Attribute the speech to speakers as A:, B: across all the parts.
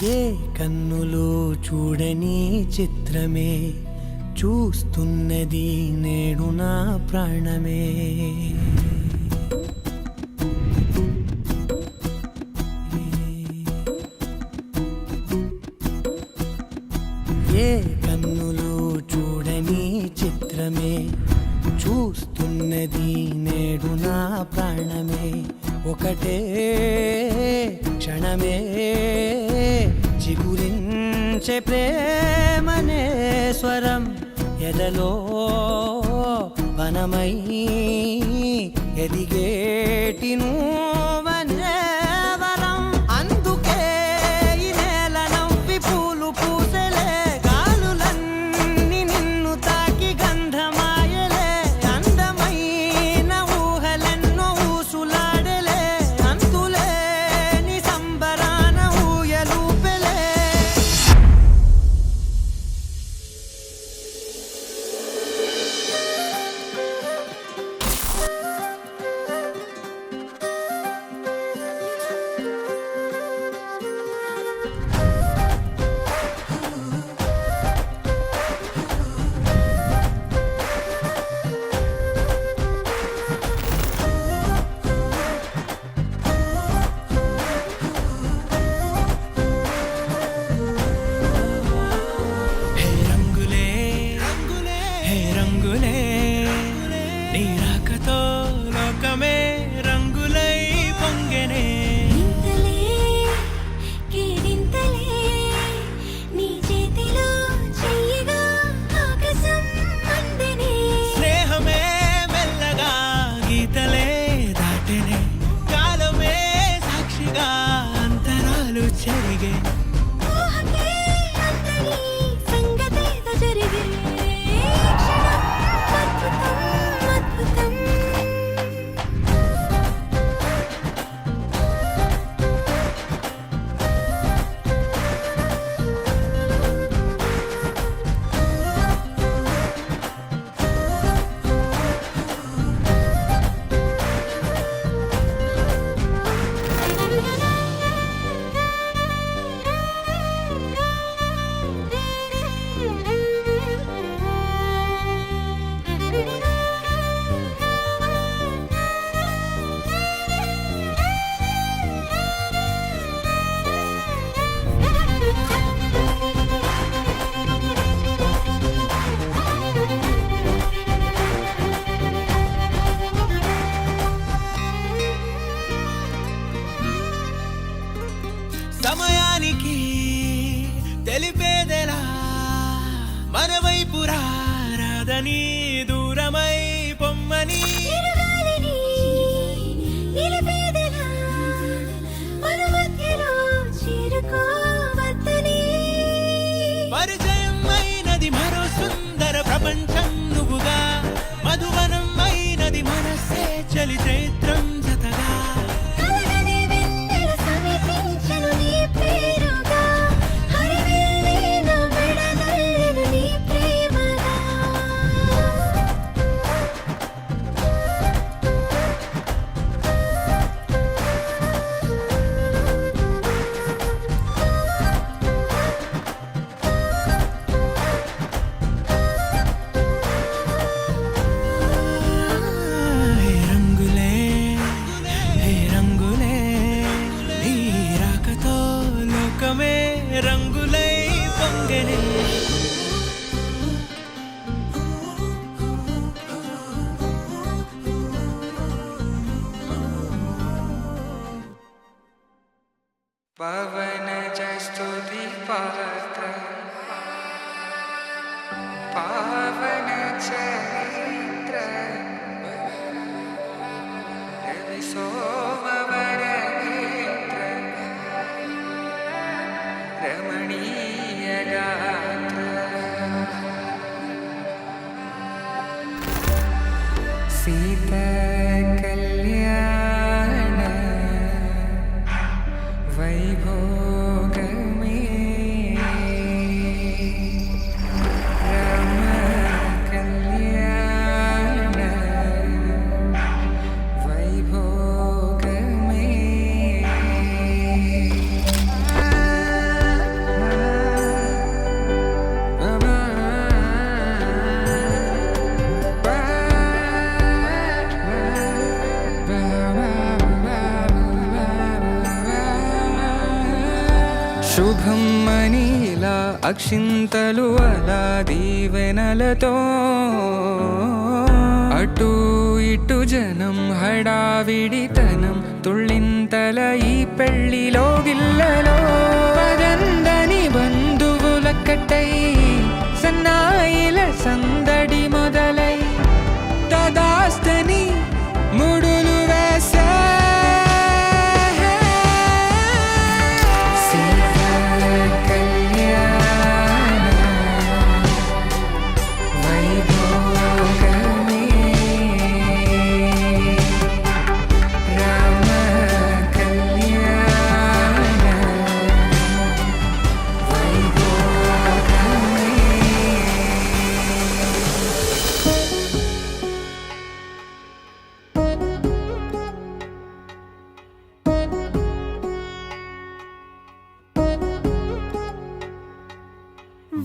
A: ఏ కన్నులు చూడని చిత్రమే చూస్తున్నది నేడు నా ప్రాణమే. ఏ కన్నులు చూడని చిత్రమే చూస్తున్నది నేడు నా ప్రాణమే. ఒకటే క్షణమే చిగురించే ప్రేమనే స్వరం ఎదలో వనమై ఎదిగేటి నువ్వనే వరం. అందుకే ఈ నేల నవ్వి పూలు పూసెలే, గాలులన్నీ నిన్ను తాకి గంధమాయలే. అందమైన ఊహలెన్నో ఊసులాడలే, అంతులేని సంబరాన ఊయలూపెలే. హే రంగులే హే రంగులే, నీ రాకతో లోకమే రంగులై పొంగెనే.
B: ఇంతలే కేరింతలే, నీ చేతిలో చెయ్యగా ఆకాశం అందెనే.
A: స్నేహమే మెల్లగా గీతలే దాటెనే, కాలమే సాక్షిగా అంతరాలు చెరిగే.
B: ఊహకే అందని సంగతేదో జరిగే. ఈ క్షణం అద్భుతం అద్భుతం.
A: సమయానికి తెలిపేదెలా, మన వైపు రాదని దూరమై పొమ్మని.
B: చిరుగాలిని నిలిపేదెలా, మన మధ్యలో చేరుకోవద్దని.
A: పరిచయం అయినది మరో సుందర ప్రపంచం నువ్వుగా, మధువనం అయినది మనసే చలి చైత్రం జతగా.
B: కలగని వెన్నెల సమీపించెను నీ పేరుగా, హరివిల్లిన మెడదల్లెను నీ ప్రేమగా.
A: హే రంగులే హే రంగులే, నీ రాకతో లోకమే రంగులై పొంగెనే.
C: పవన జస్తుతి పాత్ర పావన చరిత్ర రవి సోమవర నేత్ర రమణీయ గాత్ర సీత కళ్యాణ వైభోగమే రామ కళ్యాణ వైభోగమే. అని ఇలా అక్షింతలు అలా దీవెనలతో అటు ఇటు జనం హడావిడితనం తుళ్ళింతల ఈ పెళ్లిలో గిల్లలో పదందని బంధువుల కట్టై సన్నాయిల సందడి మొదలై తదాస్తని ముడులు వేసే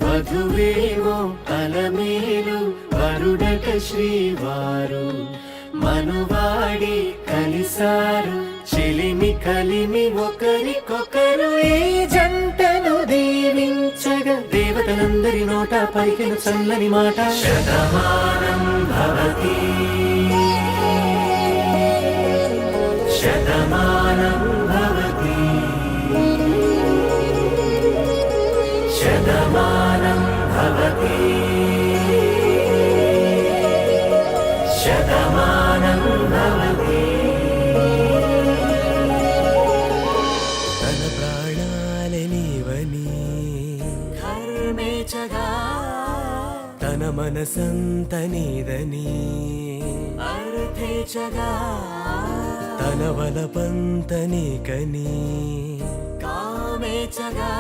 A: వధువేమో అలమేలు వరుడట శ్రీవారు మనువాడి కలిసారు చెలిమి కలిమి ఒకరికొకరు ఈ జంటను దీవించగా దేవతలందరి నోట పలికిన చల్లని మాట శతమానం భవతి శతమానం భవతి శతమానం భవతి శతమానం భవతి తన ప్రాణాలనివని కర్మేచగా తన మనసంత నీదని అర్థేచగా తన వలపంత నీకని కామేచగా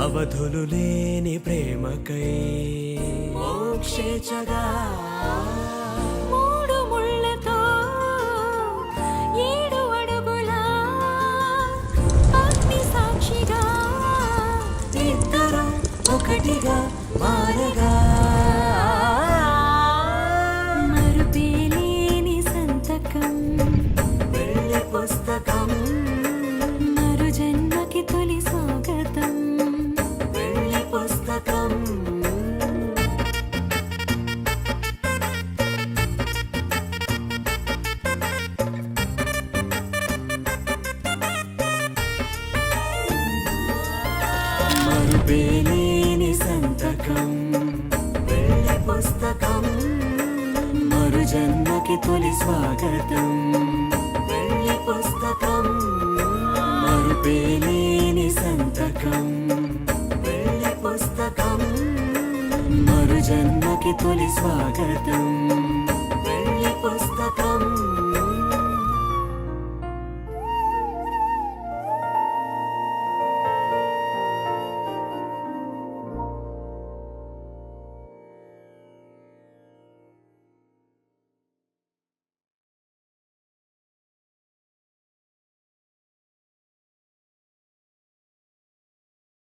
A: అవధులు లేని ప్రేమకై మోక్షేచగా
B: మూడు ముళ్ళతో 7 అడుగుల అగ్ని సాక్షిగా
A: ఇద్దరు ఒకటిగా మారగా
B: మరుపేలేని సంతకం
A: వెళ్ళి పుస్తకం
B: మరు జన్మకి తొలి స్వాగతం
A: వెళ్ళి పుస్తకం మరుపేలేని సంతకం వెళ్ళి పుస్తకం మరు జన్మకి తొలి స్వాగతం వెళ్ళి పుస్తకం మరుపేలేని సంతకం వెళ్ళి పుస్తకం మరు జన్మకి తొలి స్వాగతం